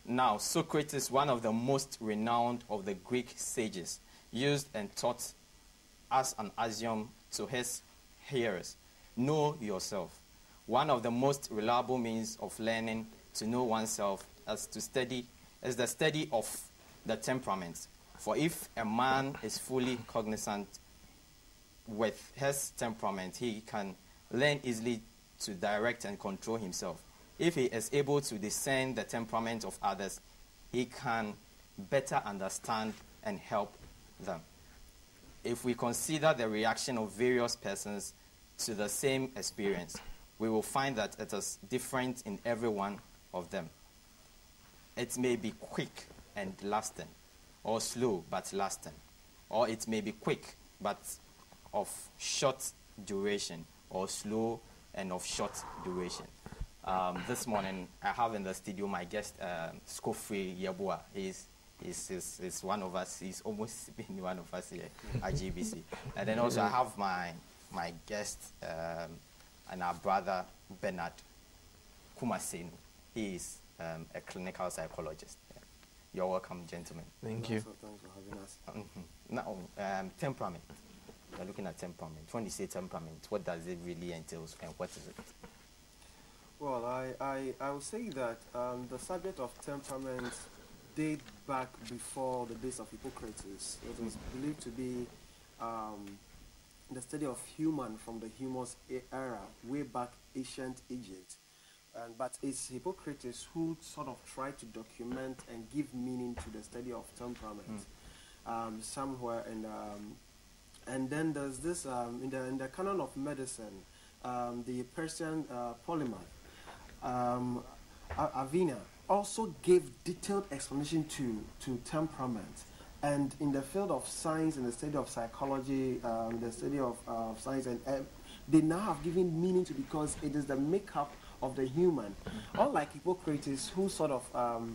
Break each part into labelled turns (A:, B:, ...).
A: Now, Socrates, one of the most renowned of the Greek sages, used and taught as an axiom to his hearers, know yourself. One of the most reliable means of learning to know oneself is the study of the temperament. For if a man is fully cognizant with his temperament, he can learn easily to direct and control himself. If he is able to discern the temperament of others, he can better understand and help them. If we consider the reaction of various persons to the same experience, we will find that it is different in every one of them. It may be quick and lasting, or slow but lasting, or it may be quick but of short duration, or slow and of short duration. This morning, I have in the studio my guest, Scofray Yabua. He's one of us. He's almost been one of us here at GBC. And then also I have my guest and our brother, Bernard Kumasenu. He is a clinical psychologist. You're welcome, gentlemen.
B: Thank you.
C: Thanks for having us.
A: Now, temperament. We're looking at temperament. When you say temperament, what does it really entail and what is it?
C: Well, I would say that the subject of temperament date back before the days of Hippocrates. It was believed to be the study of human from the humus era, way back ancient Egypt. But it's Hippocrates who sort of tried to document and give meaning to the study of temperament somewhere. And then there's this, in the canon of medicine, the Persian polymath, Avena, also gave detailed explanation to temperament. And in the field of science, in the study of psychology, the study of science, and they now have given meaning to, because it is the makeup of the human. Unlike Hippocrates, who sort of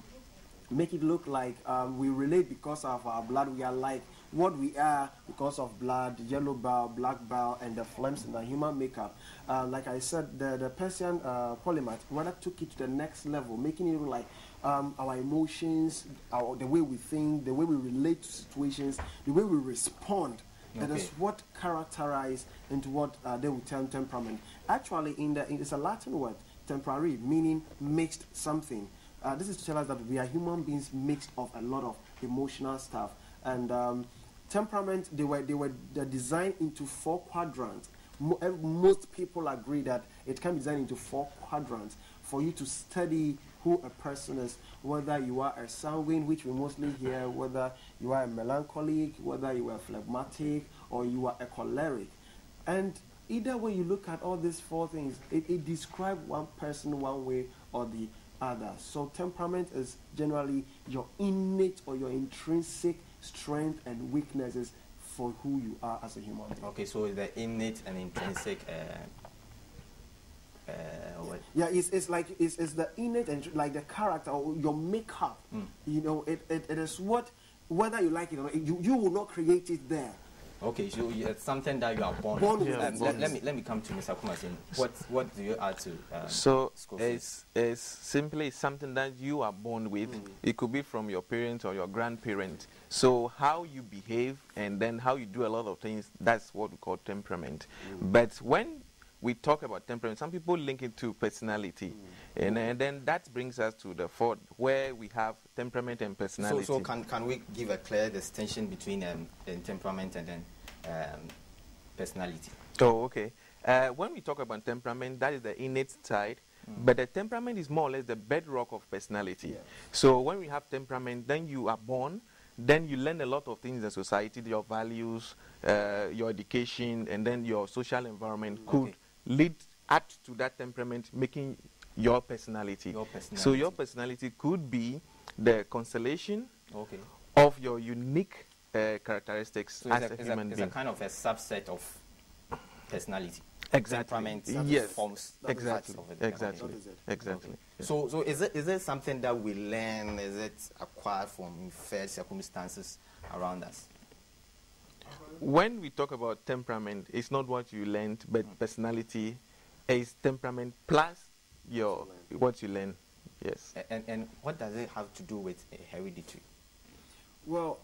C: make it look like we relate because of our blood, we are like what we are because of blood, yellow bile, black bile, and the phlegms in the human makeup. Like I said, the Persian polymath rather took it to the next level, making it like our emotions, the way we think, the way we relate to situations, the way we respond. Okay. That is what characterizes into what they would term temperament. Actually, it's a Latin word, temporary, meaning mixed something. This is to tell us that we are human beings mixed of a lot of emotional stuff. And temperament, they're designed into 4 quadrants. Most people agree that it can be designed into 4 quadrants for you to study who a person is, whether you are a sanguine, which we mostly hear, whether you are a melancholic, whether you are phlegmatic, or you are a choleric. And either way you look at all these 4 things, it describes one person one way or the other. So temperament is generally your innate or your intrinsic strength and weaknesses for who you are as a human being.
A: Okay, so the innate and intrinsic
C: yeah, it's the innate and like the character or your makeup. You know, it is what, whether you like it or not, you will not create it there.
A: Okay, so it's something that you are born with. Let me come to Mr. Kumasin. What do you add to
B: so it's simply something that you are born with. It could be from your parents or your grandparent. So how you behave and then how you do a lot of things, that's what we call temperament. But when we talk about temperament, some people link it to personality. And then that brings us to the 4th, where we have temperament and personality.
A: So can we give a clear distinction between temperament and then personality?
B: Oh, okay. When we talk about temperament, that is the innate side. But the temperament is more or less the bedrock of personality. Yeah. So when we have temperament, then you are born, then you learn a lot of things in the society, your values, your education, and then your social environment could add to that temperament, making your personality. So your personality could be the constellation of your unique characteristics so as a human being.
A: It's a kind of a subset of personality.
B: Exactly.
A: Temperament forms
B: exactly.
A: Of it.
B: Exactly. Exactly.
A: Yeah. So is it something that we learn? Is it acquired from inferred circumstances around us?
B: When we talk about temperament, it's not what you learned, but personality is temperament plus what you learn. Yes.
A: And what does it have to do with hereditary?
C: Well,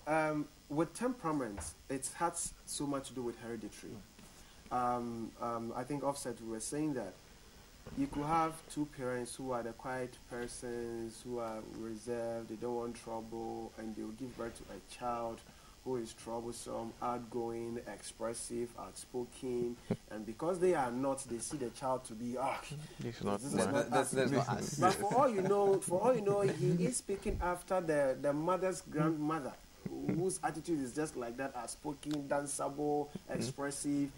C: with temperament, it has so much to do with hereditary. I think Offset, we were saying that you could have two parents who are the quiet persons, who are reserved, they don't want trouble, and they will give birth to a child who is troublesome, outgoing, expressive, outspoken, and because they are not, they see the child to be,
B: This is not
A: That's not us.
C: But for all you know, he is speaking after the mother's grandmother, whose attitude is just like that, outspoken, danceable, expressive,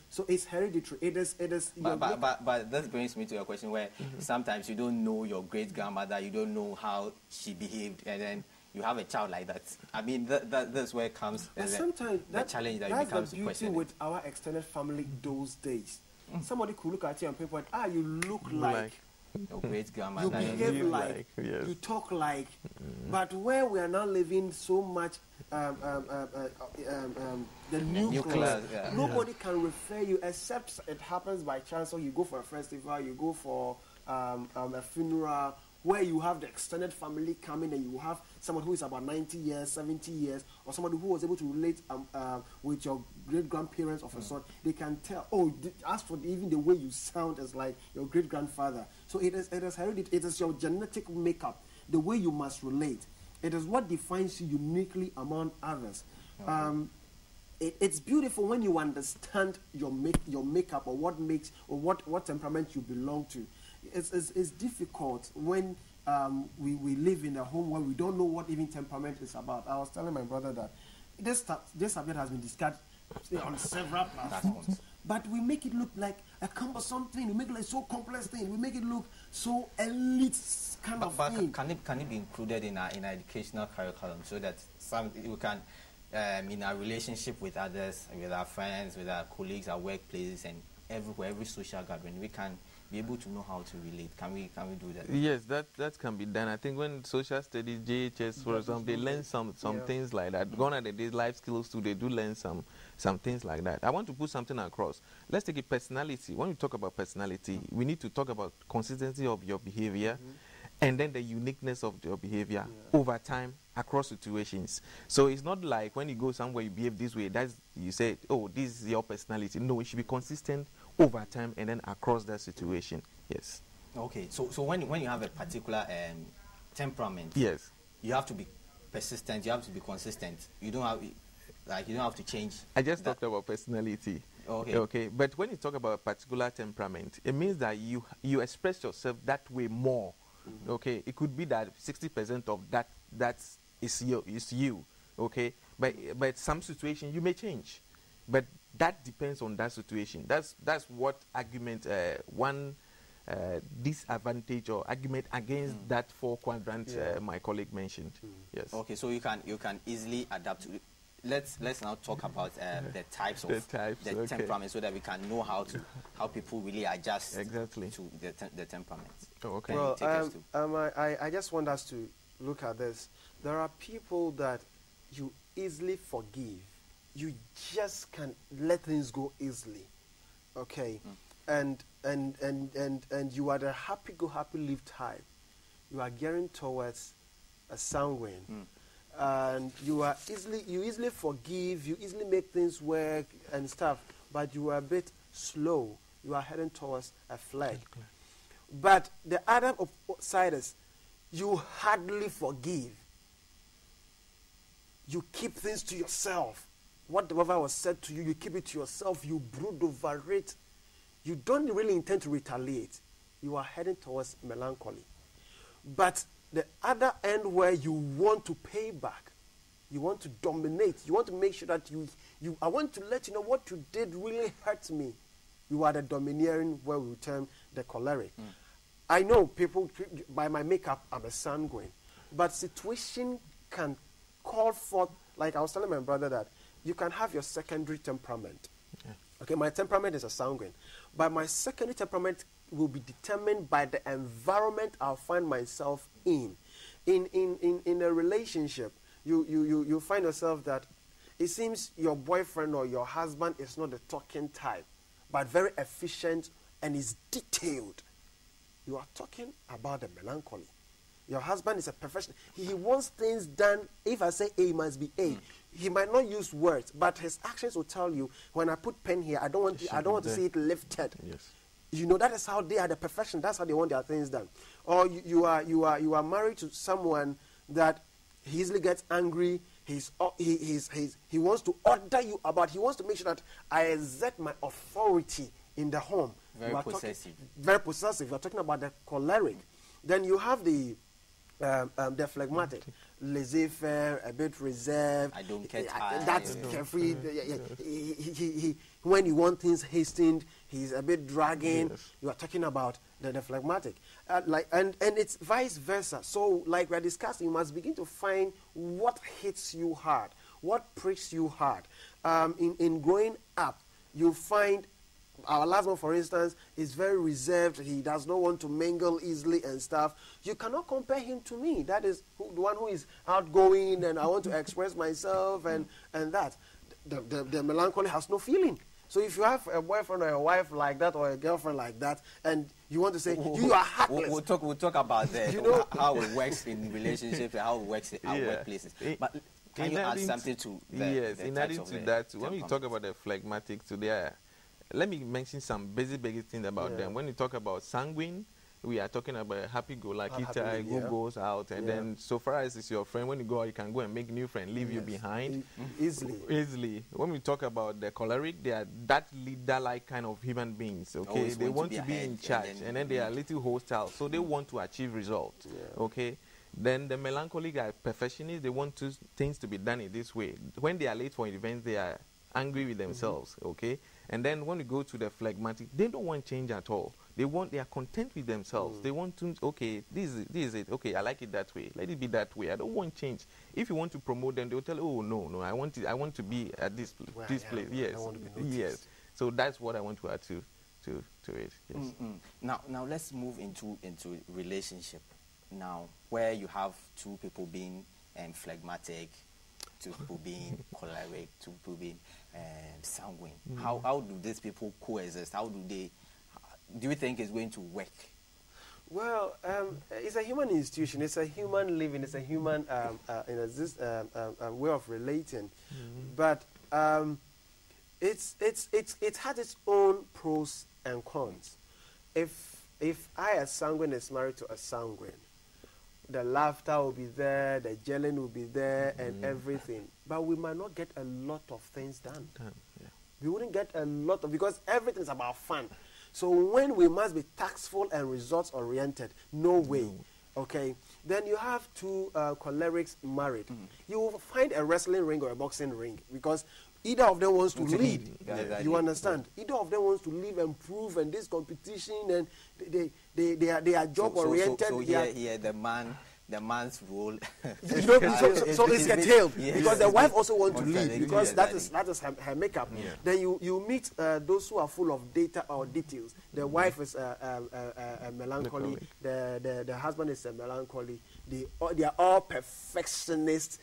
C: so it's hereditary. It is.
A: But that brings me to a question where sometimes you don't know your great grandmother, you don't know how she behaved, and then you have a child like that. I mean, that's where it comes.
C: Sometimes
A: the challenge that
C: that's
A: becomes
C: the beauty with our extended family those days. Somebody could look at you and pinpoint, you look like
A: your great grandmother.
C: You behave like,
B: yes.
C: you talk like. But where we are now living so much, the nucleus, nobody can refer you except it happens by chance. Or you go for a festival, you go for a funeral where you have the extended family coming, and you have someone who is about 90 years, 70 years, or somebody who was able to relate with your great-grandparents of a sort. They can tell, as for even the way you sound is like your great-grandfather. So it is hereditary. It is your genetic makeup, the way you must relate. It is what defines you uniquely among others. It's beautiful when you understand your makeup, or what temperament you belong to. It's difficult when we live in a home where we don't know what even temperament is about. I was telling my brother that this subject has been discussed on several platforms, but we make it look like a cumbersome thing. We make it like so complex thing. We make it look so elite kind of thing.
A: Can it be included in our educational curriculum so that we can, in our relationship with others, with our friends, with our colleagues, our workplaces, and everywhere, every social gathering, we can be able to know how to relate? Can we do that?
B: Yes, that can be done. I think when social studies, JHS, for example, they learn some things like that. Gone are the days, life skills too, they do learn some things like that. I want to put something across. Let's take a personality. When we talk about personality, we need to talk about consistency of your behavior, and then the uniqueness of your behavior over time across situations. So it's not like when you go somewhere you behave this way, you say, this is your personality. No, it should be consistent over time and then across that situation. Yes.
A: Okay. So when you have a particular temperament,
B: yes,
A: you have to be persistent. You have to be consistent. You don't have to change.
B: I just talked about personality.
A: Okay.
B: Okay. But when you talk about a particular temperament, it means that you express yourself that way more. Okay. It could be that 60% of that is you. Okay. But some situation you may change. But that depends on that situation. That's what argument one disadvantage or argument against that 4-quadrant my colleague mentioned. Yes.
A: Okay, so you can easily adapt to. Let's now talk about the types of the temperament, so that we can know how people really adjust
B: exactly
A: to the temperament.
B: Okay.
C: Well, I just want us to look at this. There are people that you easily forgive. You just can let things go easily, okay? And you are the happy go happy live type. You are gearing towards a sanguine, and you easily forgive. You easily make things work and stuff. But you are a bit slow. You are heading towards a flag. But the other side is, you hardly forgive. You keep things to yourself. Whatever was said to you, you keep it to yourself. You brood over it. You don't really intend to retaliate. You are heading towards melancholy. But the other end, where you want to pay back, you want to dominate, you want to make sure that I want to let you know what you did really hurt me. You are the domineering, where we term the choleric. I know people, by my makeup, I'm a sanguine. But situation can call forth, like I was telling my brother that, you can have your secondary temperament. Okay, my temperament is a sanguine. But my secondary temperament will be determined by the environment I'll find myself in. In a relationship, you find yourself that it seems your boyfriend or your husband is not the talking type, but very efficient and is detailed. you are talking about the melancholy. Your husband is a professional. He wants things done. If I say A, it must be A. He might not use words, but his actions will tell you, when I put pen here, I don't want to see it lifted.
B: Yes.
C: You know, that is how they are the profession. That's how they want their things done. Or you are married to someone that he easily gets angry. He wants to order you about. He wants to make sure that I exert my authority in the home.
A: Very possessive.
C: Very possessive. You're talking about the choleric. Then you have the phlegmatic, laissez-faire, a bit reserved.
A: I don't get tired.
C: That's carefree. When you want things hastened, he's a bit dragging.
B: Yes.
C: You are talking about the phlegmatic, and it's vice versa. So, like we're discussing, you must begin to find what hits you hard, what pricks you hard. In growing up, you find. Our last one, for instance, is very reserved. He does not want to mingle easily and stuff. You cannot compare him to me. That is the one who is outgoing and I want to express myself and that. The melancholy has no feeling. So if you have a boyfriend or a wife like that or a girlfriend like that and you want to say, you are heartless.
A: We'll talk about that,
C: you know?
A: how it works in relationships and how it works in our workplaces. But can you add something to that?
B: Yes, in addition to that, when we talk about the phlegmatic today, let me mention some basic things about them. When you talk about sanguine, we are talking about happy-go-lucky type who goes out, and then so far as it's your friend, when you go out, you can go and make new friend, leave you behind. Easily. When we talk about the choleric, they are that leader-like kind of human beings, okay?
A: Always
B: they want to be
A: ahead,
B: in charge, and then they are a little hostile, so they want to achieve results, okay? Then the melancholic are perfectionists. They want things to be done in this way. When they are late for events, they are angry with themselves, okay? And then when we go to the phlegmatic, they don't want change at all. They are content with themselves. They want to, okay, this is it. Okay, I like it that way. Let it be that way. I don't want change. If you want to promote them, they'll tell, oh no, I want to be at this place. Yes,
C: I want to be noticed.
B: Yes. So that's what I want to add to it. Yes.
A: Now let's move into relationship. Now, where you have two people being phlegmatic, two people being choleric, two people being sanguine. How do these people coexist? Do you think it's going to work?
C: Well, it's a human institution. It's a human living. It's a human way of relating. But it has its own pros and cons. If I, as sanguine, is married to a sanguine, the laughter will be there, the gelling will be there, and everything. But we might not get a lot of things done. We wouldn't get a lot of, because everything is about fun. So when we must be tactful and results-oriented, no way. Okay? Then you have two cholerics married. You will find a wrestling ring or a boxing ring, because either of them wants to lead. You understand? Either of them wants to live and prove, and this competition, and they are job-oriented.
A: So here the man's role.
C: so it's curtailed, because the wife also wants to lead, because that is her makeup. Then you meet those who are full of data or details. The wife is a melancholy. The husband is a melancholy. They are all perfectionists.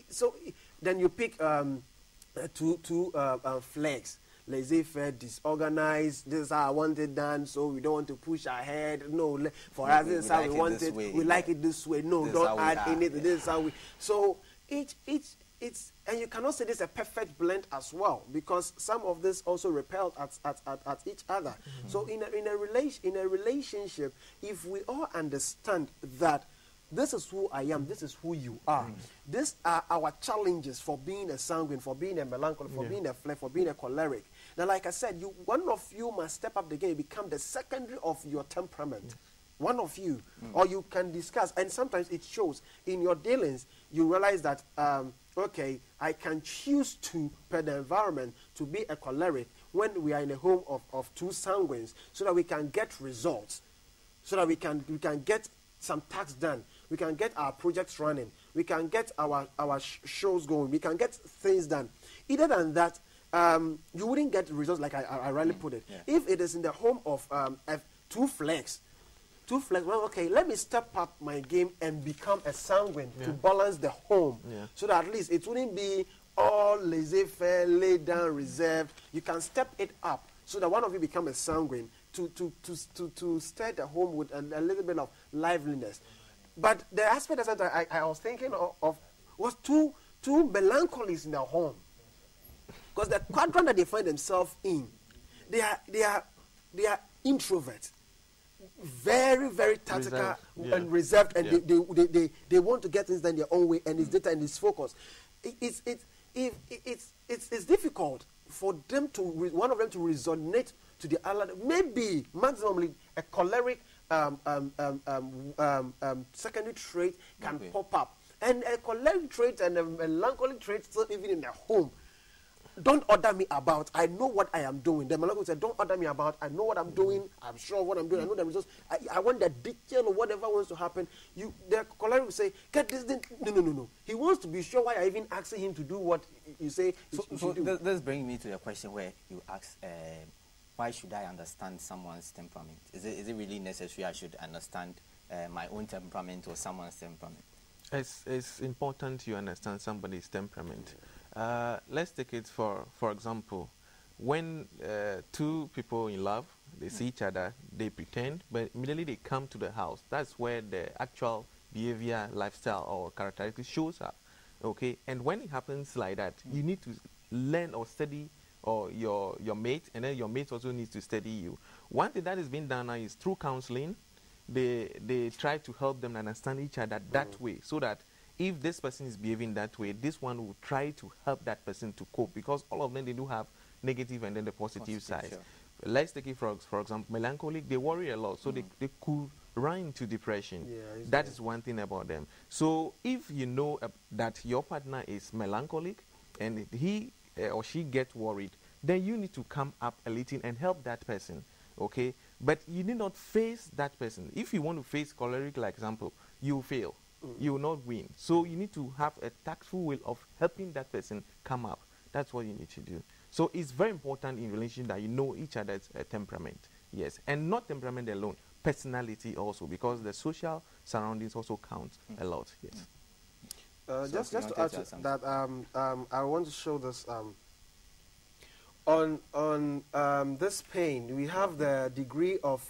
C: So then you pick two flags. Laissez-faire, disorganized. This is how I want it done, so we don't want to push ahead. No, for us, this is how we want it. We like it this way. No, don't add anything. This is how we. So it's and you cannot say this is a perfect blend as well, because some of this also repelled at each other. So in a relationship, if we all understand that this is who I am, this is who you are. These are our challenges for being a sanguine, for being a melancholy, for being a phlegmatic, for being a choleric. Now, like I said, one of you must step up the game, become the secondary of your temperament. One of you. Or you can discuss, and sometimes it shows in your dealings, you realize that, okay, I can choose to, per the environment, to be a choleric when we are in a home of two sanguines, so that we can get results, so that we can get some tasks done. We can get our projects running. We can get our shows going. We can get things done. Either than that, you wouldn't get results like I rightly put it. If it is in the home of two flags, well, okay, let me step up my game and become a sanguine to balance the home. So that at least it wouldn't be all laissez-faire, laid down, reserved. You can step it up so that one of you become a sanguine to stir the home with a little bit of liveliness. But the aspect that I was thinking of was two melancholies in their home. Because the quadrant that they find themselves in, they are introverts, very, very tactical and reserved, and they want to get things done their own way, and it's data and it's focus. It's difficult for them to one of them to resonate to the other. Maybe maximally a choleric secondary trait can pop up, and a choleric trait and a melancholic trait still even in their home. Don't order me about. I know what I am doing. The melancholy said, don't order me about. I know what I'm doing. I'm sure what I'm doing. I know the results. I want the detail of whatever wants to happen. The choleric will say, get this thing. No. He wants to be sure why I even asking him to do what you say.
A: So this brings me to the question where you ask, why should I understand someone's temperament? Is it really necessary I should understand my own temperament or someone's temperament?
B: It's important you understand somebody's temperament. Let's take it for example, when two people in love, they see each other, they pretend, but immediately they come to the house. That's where the actual behavior, lifestyle, or characteristics shows up. Okay, and when it happens like that, you need to learn or study or your mate, and then your mate also needs to study you. One thing that is being done now is through counseling. They try to help them understand each other that way, so that if this person is behaving that way, this one will try to help that person to cope, because all of them, they do have negative and then the positive side. Sure. Let's take it for example, melancholic, they worry a lot, so they could run into depression. Yeah, that is one thing about them. So if you know that your partner is melancholic and he or she gets worried, then you need to come up a little and help that person. Okay, but you need not face that person. If you want to face choleric, like example, you will fail. You will not win. So you need to have a tactful way of helping that person come up. That's what you need to do. So it's very important in relationship that you know each other's temperament. Yes, and not temperament alone, personality also, because the social surroundings also count a lot. Yes.
C: Just to add to that, I want to show this. On this pain, we have the degree of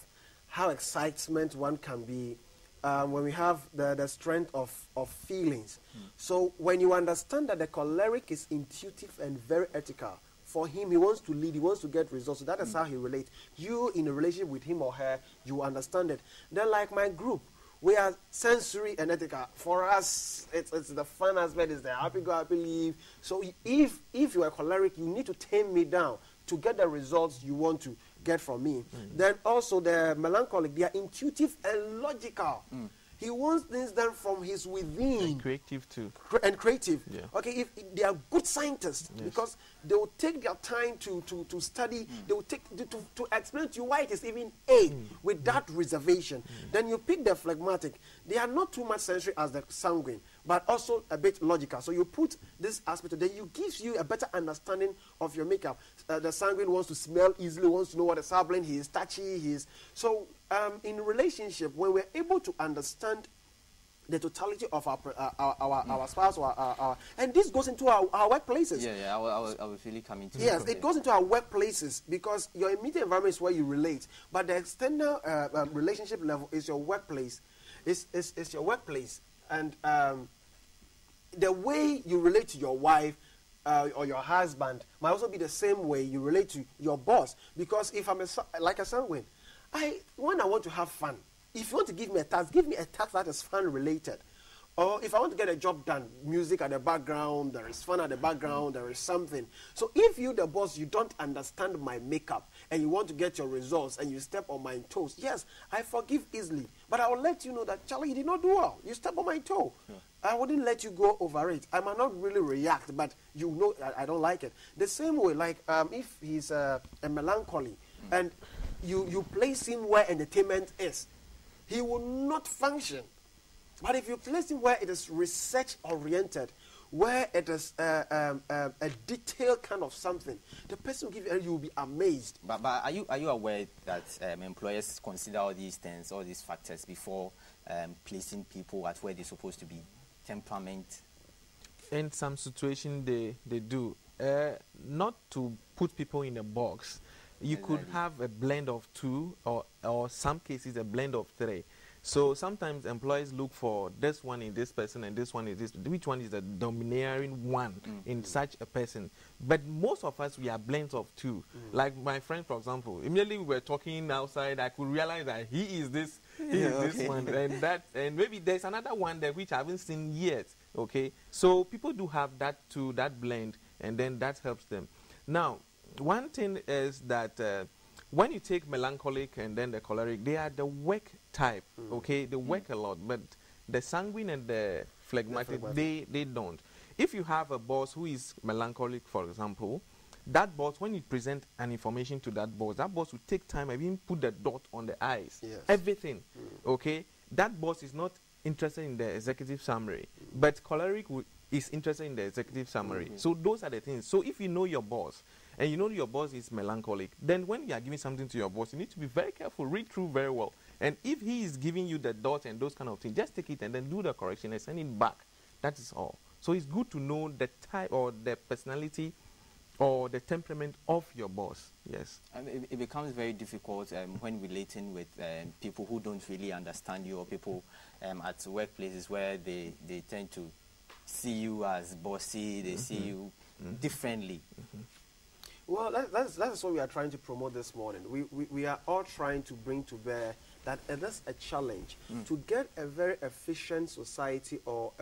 C: how excitement one can be when we have the strength of feelings. So when you understand that the choleric is intuitive and very ethical, for him, he wants to lead, he wants to get results. So that is how he relates. You, in a relationship with him or her, you understand it. Then like my group, we are sensory and ethical. For us, it's the fun aspect, it's the happy go, happy leave. So if you are choleric, you need to tame me down to get the results you want to get from me. Then also the melancholic, they are intuitive and logical. He wants things done from his within.
B: And creative too.
C: And creative. Yeah. Okay, if they are good scientists, because they will take their time to study, they will take to explain to you why it is even A with that reservation. Then you pick the phlegmatic. They are not too much sensory as the sanguine, but also a bit logical. So you put this aspect, then you gives you a better understanding of your makeup. The sanguine wants to smell easily, wants to know what is happening, he is touchy, he is... So in relationship, when we're able to understand the totality of our spouse, and this goes into our workplaces.
A: I will really come into
C: Yes, it goes into our workplaces, because your immediate environment is where you relate, but the external relationship level is your workplace. It's your workplace, and the way you relate to your wife or your husband might also be the same way you relate to your boss. Because if I'm like a sanguine, when I want to have fun, if you want to give me a task that is fun related. Or if I want to get a job done, music at the background, there is fun at the background, there is something. So if you, the boss, you don't understand my makeup and you want to get your results and you step on my toes, yes, I forgive easily. But I will let you know that, Charlie, you did not do well. You step on my toe. Yeah. I wouldn't let you go over it. I might not really react, but you know I don't like it. The same way, like if he's a melancholy and you place him where entertainment is, he will not function. But if you place him where it is research-oriented, where it is a detailed kind of something, the person will give you, you will be amazed.
A: But are you aware that employers consider all these things, all these factors before placing people at where they're supposed to be? Temperament?
B: In some situations, they do. Not to put people in a box, You could have a blend of 2 or some cases a blend of 3. So sometimes employers look for this one in this person and this one in this. Which one is the domineering one in such a person? But most of us, we are blends of 2. Like my friend, for example, immediately we were talking outside, I could realize that he is this, this one, and maybe there's another one that which I haven't seen yet. Okay, so people do have that too, that blend, and then that helps them. Now, one thing is that when you take melancholic and then the choleric, they are the work type, okay? They work a lot, but the sanguine and the phlegmatic, they don't. If you have a boss who is melancholic, for example, that boss, when you present an information to that boss will take time and even put the dot on the I's, everything, okay? That boss is not interested in the executive summary, but choleric is interested in the executive summary. So those are the things. So if you know your boss, and you know your boss is melancholic, then when you are giving something to your boss, you need to be very careful, read through very well. And if he is giving you the dots and those kind of things, just take it and then do the correction and send it back. That is all. So it's good to know the type or the personality or the temperament of your boss. Yes.
A: It becomes very difficult when relating with people who don't really understand you, or people at workplaces where they tend to see you as bossy, they see you differently.
C: Well, that's what we are trying to promote this morning. We are all trying to bring to bear that that's a challenge to get a very efficient society or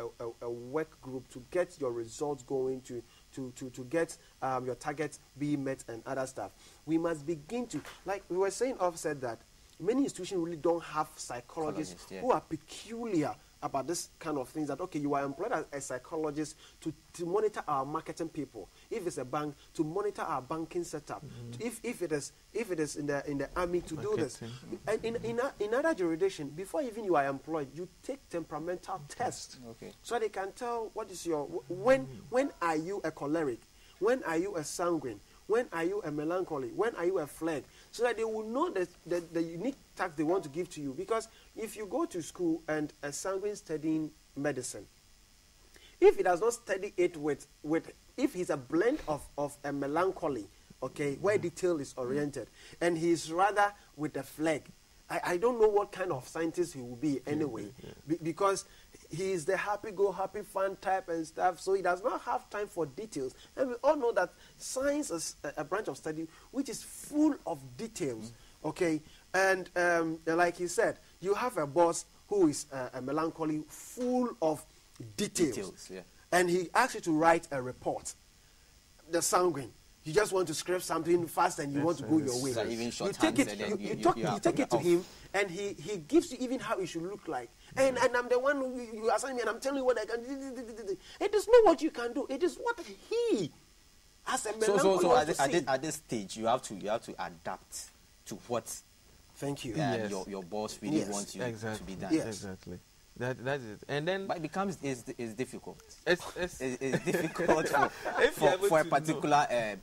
C: a work group to get your results going, to get your targets being met and other stuff. We must begin to, like we were saying, said that many institutions really don't have psychologists who are peculiar about this kind of things, that okay, you are employed as a psychologist to monitor our marketing people. If it's a bank, to monitor our banking setup. If it is in the army, to do this. And in other jurisdiction, before even you are employed, you take temperamental tests, so they can tell what is your when are you a choleric, when are you a sanguine, when are you a melancholy, when are you a phleg, so that they will know the unique task they want to give to you. Because if you go to school and a sanguine studying medicine, if he does not study it with if he's a blend of a melancholy, okay, where detail is oriented, and he's rather with a phleg, I don't know what kind of scientist he will be anyway, because he is the happy-go-happy fun type and stuff, so he does not have time for details. And we all know that science is a branch of study which is full of details, okay? And like he said, you have a boss who is a melancholy, full of details, and he asks you to write a report. The sanguine, you just want to script something fast and you want to go your way.
A: Even
C: you take it to him, and he gives you even how it should look like. And I'm the one who you assign me, and I'm telling you what I can do. It is not what you can do. It is what he has a melancholy.
A: So at this stage, you have to adapt to what your boss really wants you to be done.
B: Exactly. That is it. And then,
A: but it becomes is difficult.
B: It's
A: difficult for a particular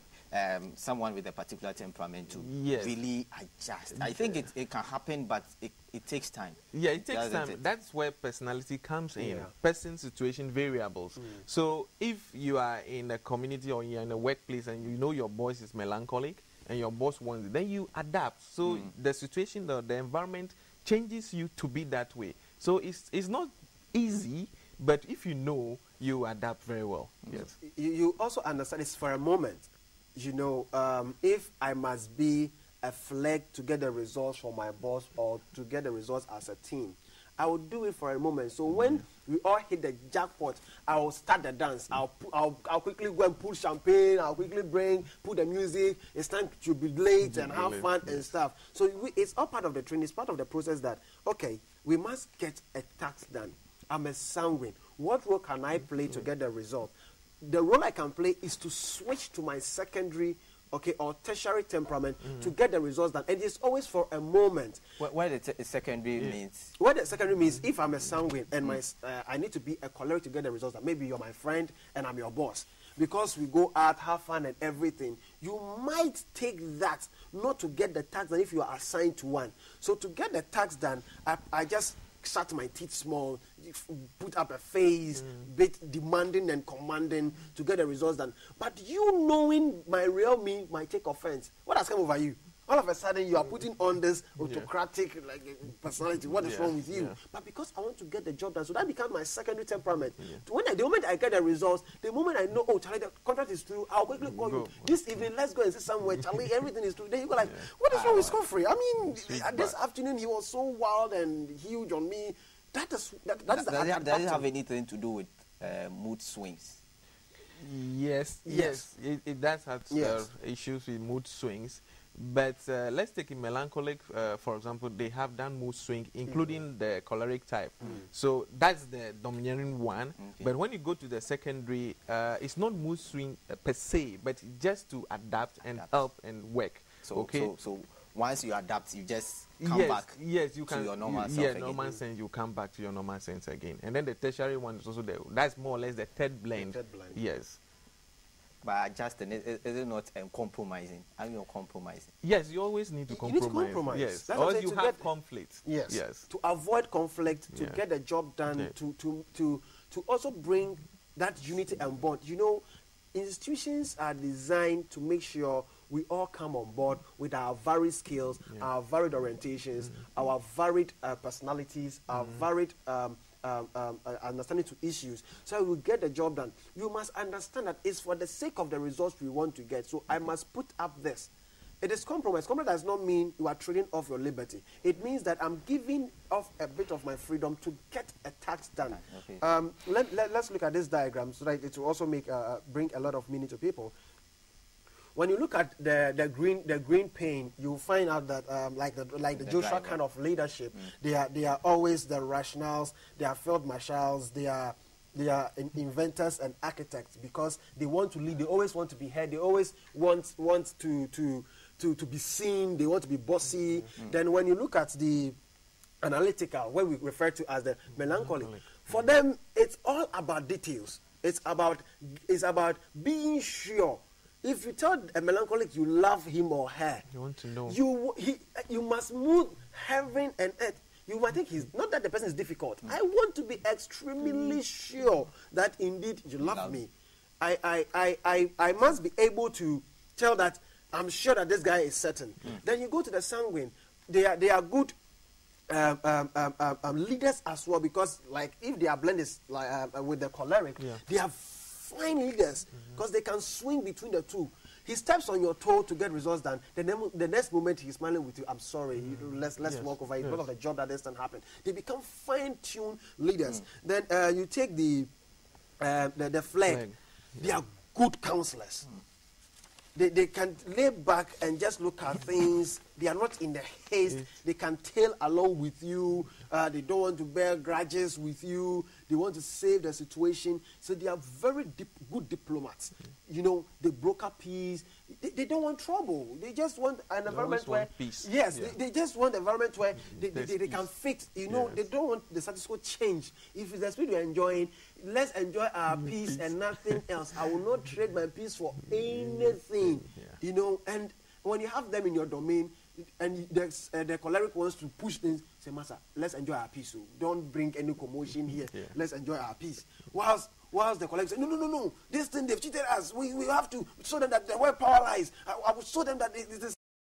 A: someone with a particular temperament to really adjust. I think it can happen, but it takes time.
B: Yeah, it takes time. That's where personality comes in. Person, situation, variables. So if you are in a community or you're in a workplace and you know your boss is melancholic and your boss wants it, then you adapt. So the situation, the environment changes you to be that way. So it's not easy, but if you know, you adapt very well. Yes.
C: You also understand it's for a moment. You know, if I must be a phleg to get the results for my boss or to get the results as a team, I will do it for a moment. So when we all hit the jackpot, I will start the dance. I'll quickly go and pull champagne. I'll quickly put the music. It's time to jubilate and have fun and stuff. So it's all part of the training. It's part of the process that, okay, we must get a task done. I'm a sanguine. What role can I play to get the result? The role I can play is to switch to my secondary, or tertiary temperament to get the results done. And it's always for a moment.
A: What the secondary means?
C: What the secondary means, if I'm a sanguine and I need to be a choleric to get the results done, maybe you're my friend and I'm your boss. Because we go out, have fun and everything, you might take that not to get the task done if you are assigned to one. So to get the task done, I just shut my teeth small, put up a face, bit demanding and commanding to get the results done. But you knowing my real me might take offense. What has come over you? All of a sudden, you are putting on this autocratic personality. What is wrong with you? Yeah. But because I want to get the job done, so that becomes my secondary temperament. Yeah. The moment I get the results, the moment I know, oh, Charlie, the contract is through, I'll quickly call you. This evening, let's go and sit somewhere. Charlie, everything is through. Then you go like, what is wrong with Scofray? I mean, this afternoon, he was so wild and huge on me. Does it have
A: anything to do with mood swings?
B: Yes. It does have issues with mood swings. But let's take a melancholic, for example. They have done mood swing, including the choleric type. So that's the domineering one. Okay. But when you go to the secondary, it's not mood swing per se, but just to adapt and help and work.
A: So once you adapt, you just come back to your normal self again.
B: Normal sense, you come back to your normal sense again. And then the tertiary one is also there. That's more or less the third blend. Yes.
A: But adjusting, is it not compromising? Are you compromising?
B: Yes, you always need to compromise.
C: You need to compromise.
B: Yes, or you have conflict.
C: Yes. To avoid conflict, to get the job done, to also bring that unity and bond. You know, institutions are designed to make sure we all come on board with our varied skills, our varied orientations, our varied personalities, our varied understanding to issues, so we will get the job done. You must understand that it's for the sake of the results we want to get. So I must put up this. It is compromise. Compromise does not mean you are trading off your liberty. It means that I'm giving off a bit of my freedom to get a task done. Okay. Let's look at this diagram so that it will also bring a lot of meaning to people. When you look at the green pane, you find out that like the Joshua kind of leadership, they are always the rationals, they are field marshals, they are inventors and architects, because they want to lead, they always want to be heard, they always want to be seen, they want to be bossy. Then when you look at the analytical, what we refer to as the melancholic, for them it's all about details. It's about being sure. If you tell a melancholic you love him or her,
B: you want to know.
C: You must move heaven and earth. You might think he's not that the person is difficult. I want to be extremely sure that indeed you love me. I must be able to tell that I'm sure that this guy is certain. Then you go to the sanguine. They are good leaders as well, because like if their blend is like with the choleric, they are fine leaders because they can swing between the two. He steps on your toe to get results done. The next moment he's smiling with you. I'm sorry. Let's walk over it because of the job that doesn't happen. They become fine-tuned leaders. Then you take the flag. They are good counselors. They can lay back and just look at things. They are not in the haste. They can tail along with you. They don't want to bear grudges with you. They want to save the situation. So they are very good diplomats. You know, they broker peace. They don't want trouble. They just want an environment where
B: peace.
C: Yes, they just want an environment where they can fix. You know, they don't want the status quo change. If it's the spirit we're enjoying, let's enjoy our peace and nothing else. I will not trade my peace for anything. You know, and when you have them in your domain, and the choleric wants to push things, say, Master, let's enjoy our peace. So don't bring any commotion here. Let's enjoy our peace. Whilst the choleric say, no, this thing, they've cheated us. We have to show them that where power lies. I will show them that this